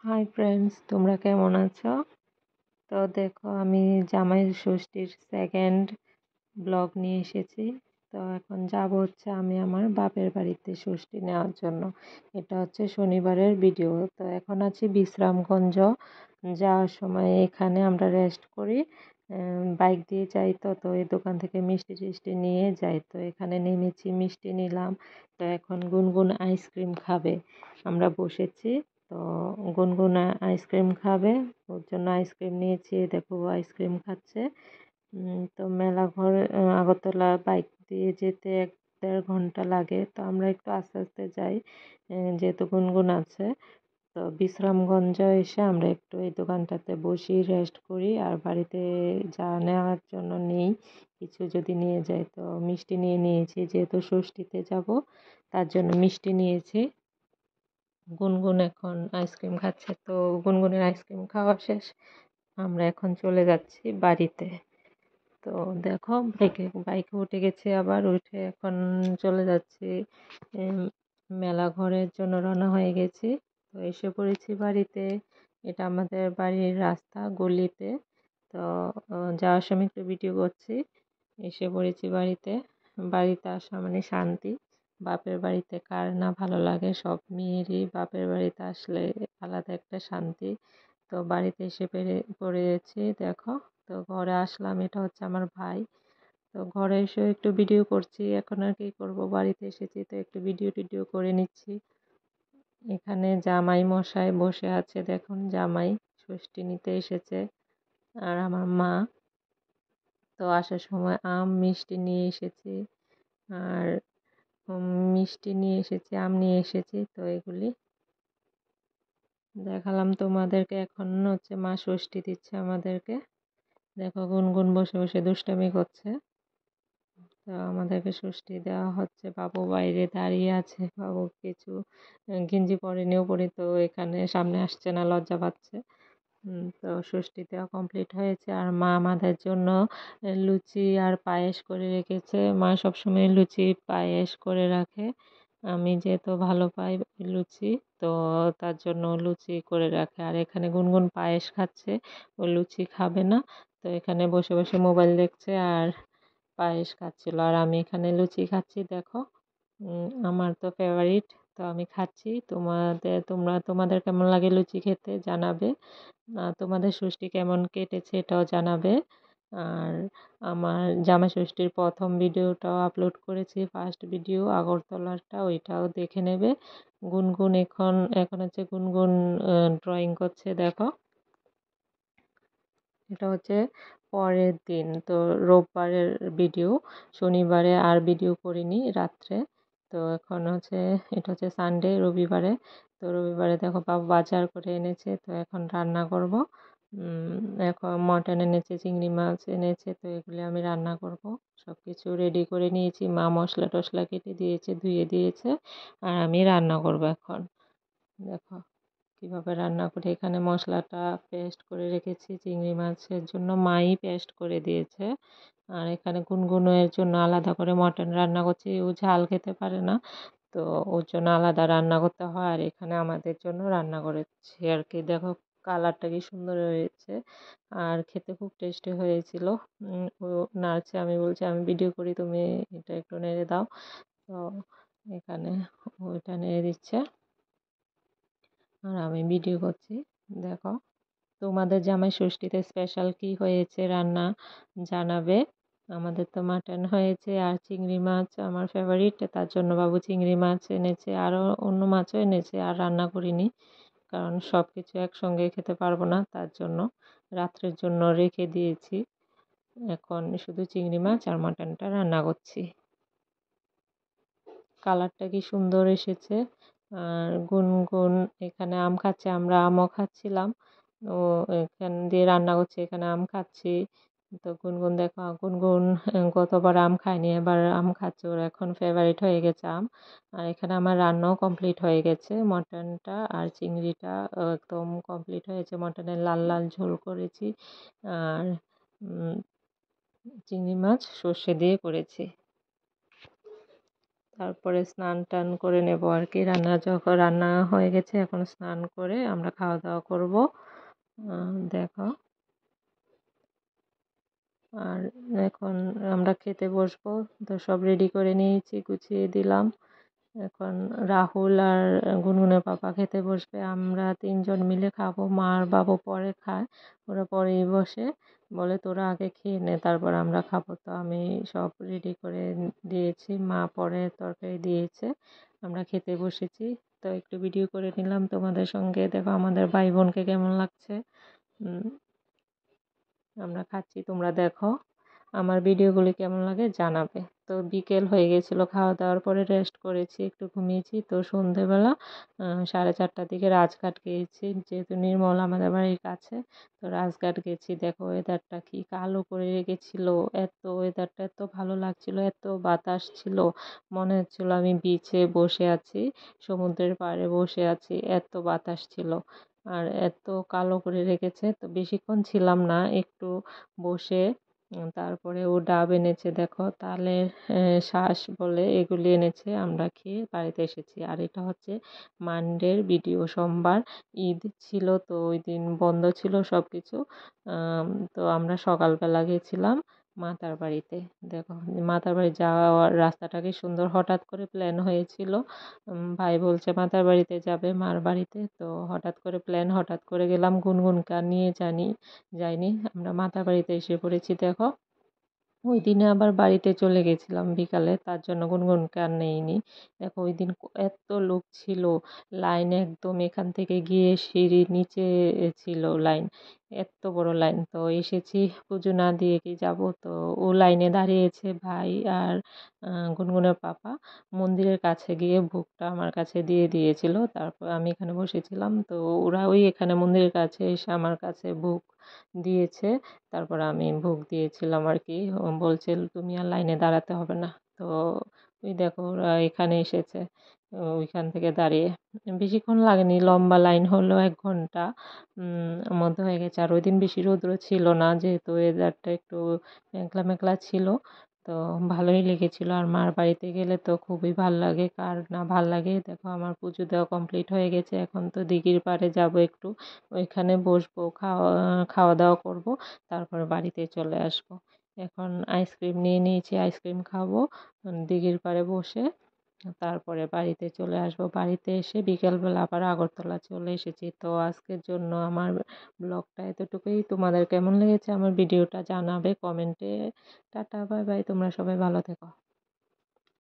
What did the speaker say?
Hi friends, তোমরা কেমন আছো? তো দেখো, আমি জামাই ষষ্ঠীর সেকেন্ড ব্লগ নিয়ে এসেছি। তো এখন যাব হচ্ছে আমি আমার বাপের বাড়িতে ষষ্ঠী নেওয়ার জন্য। এটা হচ্ছে শনিবারের ভিডিও। তো এখন আছি বিশ্রামগঞ্জ। যাওয়ার সময় এখানে আমরা রেস্ট করি, বাইক দিয়ে যাই। তো এই দোকান থেকে মিষ্টি টিষ্টি নিয়ে যাই। তো এখানে নেমেছি, মিষ্টি নিলাম। তো এখন গুনগুন আইসক্রিম খাবে, আমরা বসেছি। তো গুনগুন আইসক্রিম খাবে, ওর জন্য আইসক্রিম নিয়েছি। দেখো আইসক্রিম খাচ্ছে। তো মেলাঘর আগরতলা বাইক দিয়ে যেতে 1-1.5 ঘন্টা লাগে। তো আমরা একটু আস্তে আস্তে যাই, যেহেতু গুনগুন আছে। তো বিশ্রামগঞ্জ এসে আমরা একটু এই দোকানটাতে বসি, রেস্ট করি। আর বাড়িতে যা নেওয়ার জন্য নেই, কিছু যদি নিয়ে যাই। তো মিষ্টি নিয়েছি, যেহেতু ষষ্ঠীতে যাব তার জন্য মিষ্টি নিয়েছি। গুনগুন এখন আইসক্রিম খাচ্ছে। তো গুনগুনের আইসক্রিম খাওয়া শেষ, আমরা এখন চলে যাচ্ছি বাড়িতে। তো দেখো, বাইকে উঠে গেছি, আবার উঠে এখন চলে যাচ্ছি মেলা ঘরের জন্য রওনা হয়ে গেছি। তো এসে পড়েছি বাড়িতে। এটা আমাদের বাড়ির রাস্তা গলিতে। তো যাওয়ার সময় একটু ভিডিও করছি। এসে পড়েছি বাড়িতে। বাড়িতে আসা মানে শান্তি। বাপের বাড়িতে কার না ভালো লাগে, সব মেয়েরই বাপের বাড়িতে আসলে আলাদা একটা শান্তি। তো বাড়িতে এসে পড়েছি দেখো। তো ঘরে আসলাম, এটা হচ্ছে আমার ভাই। তো ঘরে এসে একটু ভিডিও করছি। এখন আর কি করব, বাড়িতে এসেছি তো একটু ভিডিও টিডিও করে নিচ্ছি। এখানে জামাই মশাই বসে আছে, দেখুন জামাই ষষ্ঠী নিতে এসেছে। আর আমার মা। তো আসার সময় আম মিষ্টি নিয়ে এসেছি। আর মিষ্টি নিয়ে এসেছি, আম নিয়ে এসেছি। তো এগুলি দেখালাম তোমাদেরকে। এখন হচ্ছে মা ষষ্ঠী দিচ্ছে আমাদেরকে। দেখো গুনগুন বসে বসে দুষ্টামি করছে। তো আমাদেরকে ষষ্ঠী দেওয়া হচ্ছে। বাবু বাইরে দাঁড়িয়ে আছে, বাবু কিছু গেঞ্জি পরেনি উপরে, তো এখানে সামনে আসছে না, লজ্জা পাচ্ছে। তো ষষ্ঠী দেওয়া কমপ্লিট হয়েছে। আর মা আমাদের জন্য লুচি আর পায়েস করে রেখেছে। মা সবসময় লুচি পায়েস করে রাখে। আমি যেহেতু ভালো পাই লুচি, তো তার জন্য লুচি করে রাখে। আর এখানে গুনগুন পায়েস খাচ্ছে, ও লুচি খাবে না। তো এখানে বসে বসে মোবাইল দেখছে আর পায়েস খাচ্ছিল। আর আমি এখানে লুচি খাচ্ছি দেখো। আমার তো ফেভারিট। তো আমি খাচ্ছি। তোমাদের কেমন লাগে লুচি খেতে জানাবে। তোমাদের ষষ্ঠী কেমন কেটেছে এটাও জানাবে। আর আমার জামাই ষষ্ঠীর প্রথম ভিডিওটাও আপলোড করেছি, ফার্স্ট ভিডিও আগরতলারটা, ওইটাও দেখে নেবে। গুনগুন এখন এখন হচ্ছে গুনগুন ড্রয়িং করছে দেখো। এটা হচ্ছে পরের দিন, তো রোববারের ভিডিও। শনিবারে আর ভিডিও করিনি রাত্রে। তো এখন হচ্ছে এটা হচ্ছে সানডে, রবিবারে। তো রবিবারে দেখো বাবু বাজার করে এনেছে, তো এখন রান্না করব। এখন মটন এনেছে, চিংড়ি মাছ এনেছে, তো এগুলি আমি রান্না করব। সব কিছু রেডি করে নিয়েছি, মা মশলা টশলা কেটে দিয়েছে, ধুয়ে দিয়েছে। আর আমি রান্না করব এখন। দেখো কিভাবে রান্না করি। এখানে মশলাটা পেস্ট করে রেখেছি, চিংড়ি মাছের জন্য মাই পেস্ট করে দিয়েছে। আর এখানে গুনগুনের জন্য আলাদা করে মটন রান্না করছি, ও ঝাল খেতে পারে না। তো ওর জন্য আলাদা রান্না করতে হয়, আর এখানে আমাদের জন্য রান্না করেছি আর কি। দেখো কালারটা কি সুন্দর হয়েছে, আর খেতে খুব টেস্টি হয়েছিল। ও নাড়ছে, আমি বলছি আমি ভিডিও করি, তুমি এটা একটু নেড়ে দাও। তো এখানে ওইটা নেড়ে দিচ্ছে আর আমি ভিডিও করছি দেখো। তোমাদের জামাই ষষ্ঠীতে স্পেশাল কি হয়েছে রান্না জানাবে। আমাদের তো মাটন হয়েছে আর চিংড়ি মাছ আমার ফেভারিট, তার জন্য বাবু চিংড়ি মাছ এনেছে, আরও অন্য মাছও এনেছে। আর রান্না করিনি, কারণ সব কিছু একসঙ্গে খেতে পারবো না, তার জন্য রাত্রের জন্য রেখে দিয়েছি। এখন শুধু চিংড়ি মাছ আর মাটনটা রান্না করছি। কালারটা কি সুন্দর এসেছে। আর গুনগুন এখানে আম খাচ্ছে, আমরা আমও খাচ্ছিলাম। ও এখান দিয়ে রান্না করছে, এখানে আম খাচ্ছি। তো গুনগুন দেখো, গুনগুন গতবার আম খায়নি, এবার আম খাচ্ছে, ওর এখন ফেভারিট হয়ে গেছে আম। আর এখানে আমার রান্নাও কমপ্লিট হয়ে গেছে, মটনটা আর চিংড়িটা একদম কমপ্লিট হয়েছে। মটনের লাল লাল ঝোল করেছি, আর চিংড়ি মাছ সর্ষে দিয়ে করেছি। তারপরে স্নান টান করে নেব আর কি। যখন রান্না হয়ে গেছে এখন স্নান করে আমরা খাওয়া দাওয়া করব। দেখো, আর এখন আমরা খেতে বসবো। তো সব রেডি করে নিয়েছি, গুছিয়ে দিলাম। এখন রাহুল আর গুনগুনের পাপা খেতে বসবে, আমরা তিনজন মিলে খাবো। মা আর বাবু পরে খায়, ওরা পরেই বসে। বলে তোরা আগে খেয়ে নে, তারপর আমরা খাবো। তো আমি সব রেডি করে দিয়েছি, মা পরে তরকারি দিয়েছে, আমরা খেতে বসেছি। তো একটু ভিডিও করে নিলাম তোমাদের সঙ্গে। দেখো আমাদের ভাই বোনকে কেমন লাগছে। আমরা খাচ্ছি, তোমরা দেখো আমার ভিডিওগুলি কেমন লাগে জানাবে। তো বিকেল হয়ে গেছিলো, খাওয়া দাওয়ার পরে রেস্ট করেছি, একটু ঘুমিয়েছি। তো সন্ধেবেলা 4:30টার দিকে রাজঘাট গিয়েছি, যেহেতু নির্মল আমাদের বাড়ির কাছে। তো রাজঘাট গেছি। দেখো ওয়েদারটা কি কালো করে রেখেছিল, ওয়েদারটা এত ভালো লাগছিল, এত বাতাস ছিল, মনে হচ্ছিল আমি বিচে বসে আছি, সমুদ্রের পাড়ে বসে আছি, এত বাতাস ছিল। আর এত কালো করে রেখেছে। তো বেশিক্ষণ ছিলাম না, একটু বসে তারপরে ও ডাব এনেছে, দেখো তালের শাঁস বলে এগুলি এনেছে, আমরা খেয়ে বাড়িতে এসেছি। আর এটা হচ্ছে মানডের ভিডিও, সোমবার ঈদ ছিল, তো ওই দিন বন্ধ ছিল সব কিছু। তো আমরা সকালবেলা গেছিলাম মাতার বাড়িতে। দেখো মাতার বাড়ি যাওয়ার রাস্তাটা কি সুন্দর, হঠাৎ করে প্ল্যান হয়েছিল। ভাই বলছে মাতার বাড়িতে যাবে, মার বাড়িতে। তো হঠাৎ করে প্ল্যান, হঠাৎ করে গেলাম, গুনগুনকে নিয়ে যাইনি। আমরা মাতার বাড়িতে এসে পড়েছি। দেখো ওই দিনে আবার বাড়িতে চলে গেছিলাম বিকালে, তার জন্য গুনগুনকে আর নেইনি। দেখো ওই দিন এত লোক ছিল, লাইন একদম এখান থেকে গিয়ে সিঁড়ির নিচে ছিল লাইন, এত বড় লাইন। তো এসেছি, পুজো না দিয়ে কি যাব। তো ও লাইনে দাঁড়িয়েছে, ভাই আর গুনগুনের পাপা মন্দিরের কাছে গিয়ে ভোগটা আমার কাছে দিয়ে দিয়েছিল। তারপর আমি এখানে বসেছিলাম, তো ওরা ওই এখানে মন্দিরের কাছে এসে আমার কাছে ভোগ দিয়েছে। তারপর আমি ভোগ দিয়েছিলাম আর কি। ও বলছে তুমি আর লাইনে দাঁড়াতে হবে না। তো ওই দেখো ওরা এখানে এসেছে, ওইখান থেকে দাঁড়িয়ে বেশিক্ষণ লাগেনি, লম্বা লাইন হলো 1 ঘন্টা মধ্যে হয়ে গেছে। আর ওই দিন বেশি রৌদ্র ছিল না, যেহেতু ওয়েদারটা একটু মেঘলা মেঘলা ছিল। তো ভালোই লেগেছিল। আর মার বাড়িতে গেলে তো খুবই ভাল লাগে, কার না ভাল লাগে। দেখো আমার পুজো দেওয়া কমপ্লিট হয়ে গেছে, এখন তো দিঘির পাড়ে যাব একটু, ওইখানে বসবো, খাওয়া খাওয়া দাওয়া করব, তারপরে বাড়িতে চলে আসব। এখন আইসক্রিম নিয়ে নিয়েছি, আইসক্রিম খাবো দিঘির পাড়ে বসে, তারপরে বাড়িতে চলে আসব। বাড়িতে এসে বিকেলবেলা আবার আগরতলা চলে এসেছি। তো আজকের জন্য আমার ব্লগটা এতটুকুই। তোমাদের কেমন লেগেছে আমার ভিডিওটা জানাবে কমেন্টে। টাটা, বাই বাই, তোমরা সবাই ভালো থেকো।